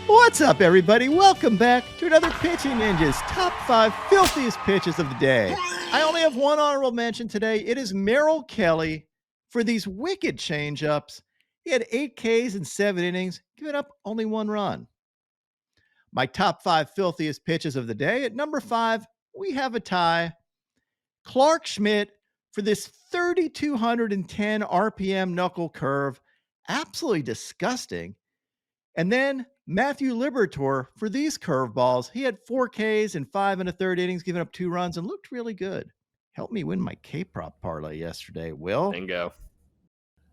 What's up, everybody? Welcome back to another Pitching Ninjas Top 5 Filthiest Pitches of the Day. I only have one honorable mention today. It is Merrill Kelly for these wicked changeups. He had 8 Ks in 7 innings, giving up only 1 run. My top 5 filthiest pitches of the day. At number 5, we have a tie. Clark Schmidt for this 3,210 RPM knuckle curve. Absolutely disgusting. And then Matthew Liberatore for these curveballs. He had 4 Ks in 5 1/3 innings, giving up 2 runs, and looked really good. Helped me win my K-prop parlay yesterday, Will. Bingo.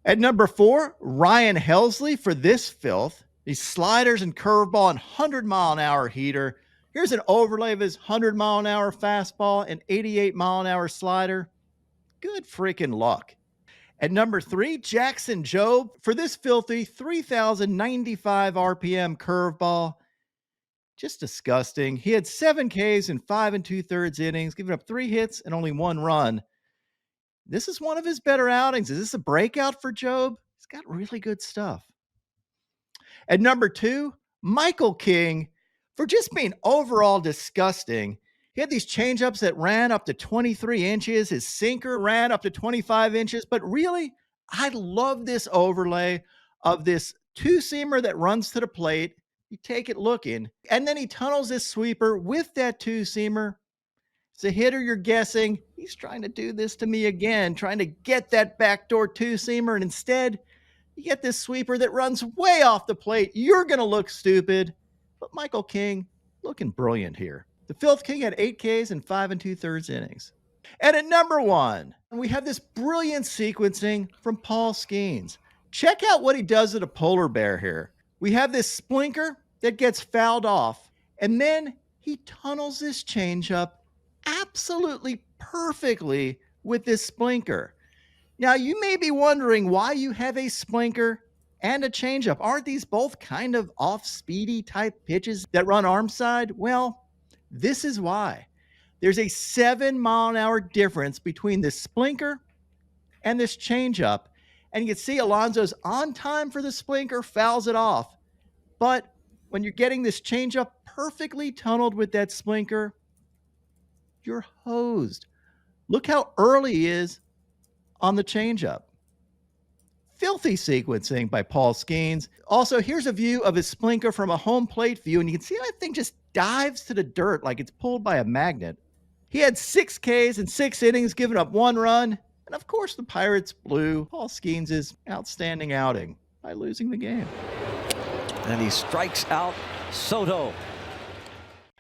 At number 4, Ryan Helsley for this filth. These sliders and curveball and 100-mile-an-hour heater. Here's an overlay of his 100-mile-an-hour fastball and 88-mile-an-hour slider. Good freaking luck. At number 3, Jackson Jobe for this filthy 3,095 RPM curveball. Just disgusting. He had 7 Ks in 5 2/3 innings, giving up 3 hits and only 1 run. This is one of his better outings. Is this a breakout for Jobe? He's got really good stuff. At number 2, Michael King for just being overall disgusting. He had these changeups that ran up to 23 inches. His sinker ran up to 25 inches. But really, I love this overlay of this two-seamer that runs to the plate. You take it looking, and then he tunnels this sweeper with that two-seamer. It's a hitter, you're guessing. He's trying to do this to me again, trying to get that backdoor two-seamer, and instead, you get this sweeper that runs way off the plate. You're going to look stupid. But Michael King looking brilliant here. The Filth King had 8 Ks in 5 2/3 innings. And at number 1, we have this brilliant sequencing from Paul Skenes. Check out what he does at a polar bear here. We have this Splinker that gets fouled off, and then he tunnels this changeup absolutely perfectly with this Splinker. Now, you may be wondering why you have a Splinker and a changeup. Aren't these both kind of off-speedy type pitches that run arm side? Well, this is why. There's a 7-mile-an-hour difference between this Splinker and this changeup. And you can see Alonso's on time for the Splinker, fouls it off. But when you're getting this changeup perfectly tunneled with that Splinker, you're hosed. Look how early he is on the changeup. Filthy sequencing by Paul Skenes. Also, here's a view of his Splinker from a home plate view, and you can see that thing just dives to the dirt like it's pulled by a magnet. He had 6 Ks in 6 innings, giving up 1 run, and of course the Pirates blew Paul Skenes' outstanding outing by losing the game. And he strikes out Soto.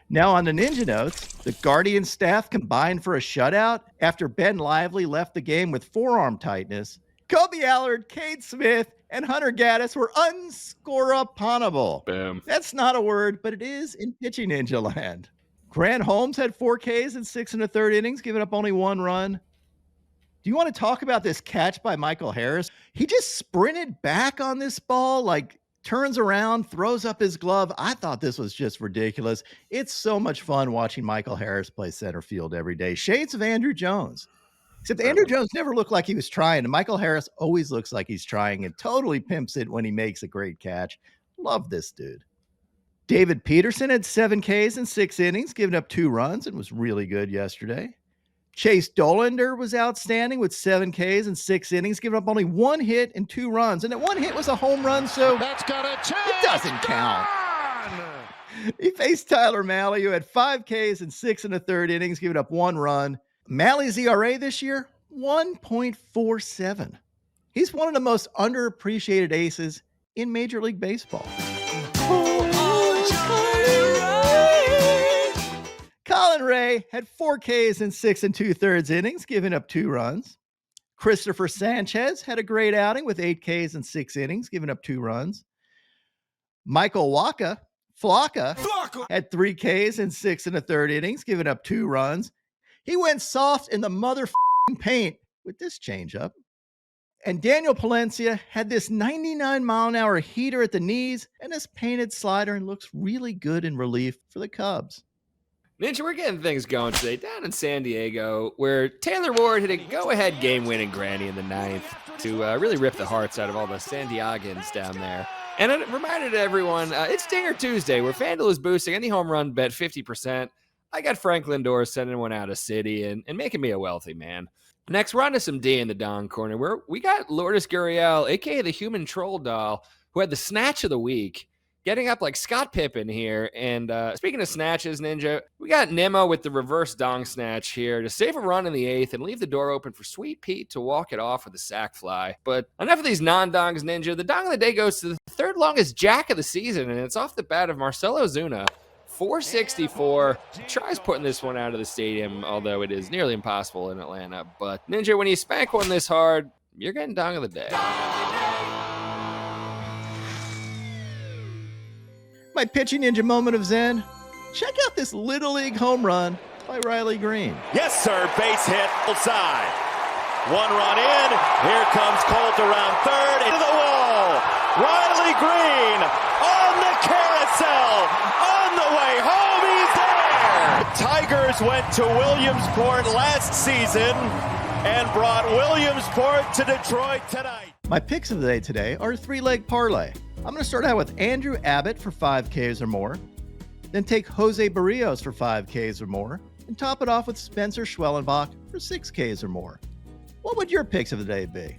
Now on the Ninja Notes, the Guardian staff combined for a shutout after Ben Lively left the game with forearm tightness. Koby Allard, Cade Smith, and Hunter Gaddis were unscoreupable. Boom. That's not a word, but it is in Pitching Ninja land. Grant Holmes had 4 Ks in 6 1/3 innings, giving up only 1 run. Do you want to talk about this catch by Michael Harris? He just sprinted back on this ball, like turns around, throws up his glove. I thought this was just ridiculous. It's so much fun watching Michael Harris play center field every day. Shades of Andrew Jones. Except Andrew Jones never looked like he was trying, and Michael Harris always looks like he's trying and totally pimps it when he makes a great catch. Love this dude. David Peterson had 7 Ks in 6 innings, giving up 2 runs, and was really good yesterday. Chase Dollander was outstanding with 7 Ks in 6 innings, giving up only 1 hit and 2 runs. And that 1 hit was a home run, so that's got a chance. It doesn't count. He faced Tyler Mahle, who had 5 Ks in 6 1/3 innings, giving up 1 run. Mahle's ERA this year, 1.47. He's one of the most underappreciated aces in Major League Baseball. Colin Rea had 4 Ks in 6 2/3 innings, giving up 2 runs. Cristopher Sánchez had a great outing with 8 Ks in 6 innings, giving up 2 runs. Michael Wacha, Flacka, had 3 Ks in 6 1/3 innings, giving up 2 runs. He went soft in the motherf paint with this changeup. And Daniel Palencia had this 99-mile-an-hour heater at the knees and this painted slider, and looks really good in relief for the Cubs. Ninja, we're getting things going today down in San Diego, where Taylor Ward hit a go-ahead game-winning granny in the 9th to really rip the hearts out of all the San Diegans down there. And a reminder to everyone, it's Dinger Tuesday, where FanDuel is boosting any home run bet 50%. I got Frank Lindor sending one out of city and making me a wealthy man. Next, we're on to some D in the Don corner, where we got Lourdes Gurriel, a.k.a. the human troll doll, who had the snatch of the week, getting up like Scott Pippen here. And speaking of snatches, Ninja, we got Nimmo with the reverse dong snatch here to save a run in the 8th and leave the door open for Sweet Pete to walk it off with a sac fly. But enough of these non-dongs, Ninja. The dong of the day goes to the third longest jack of the season, and it's off the bat of Marcelo Zuna. 464. Tries putting this one out of the stadium, although it is nearly impossible in Atlanta. But Ninja, when you spank one this hard, you're getting dong of the day. My pitching ninja moment of zen. Check out this Little League home run by Riley Green. Yes, sir. Base hit outside. 1 run in. Here comes Colt around third. Into the wall. Riley Green on the carousel. On the way home. He's there. The Tigers went to Williamsport last season and brought Williamsport to Detroit tonight. My picks of the day today are a 3-leg parlay. I'm going to start out with Andrew Abbott for 5Ks or more, then take Jose Barrios for 5Ks or more, and top it off with Spencer Schwellenbach for 6Ks or more. What would your picks of the day be?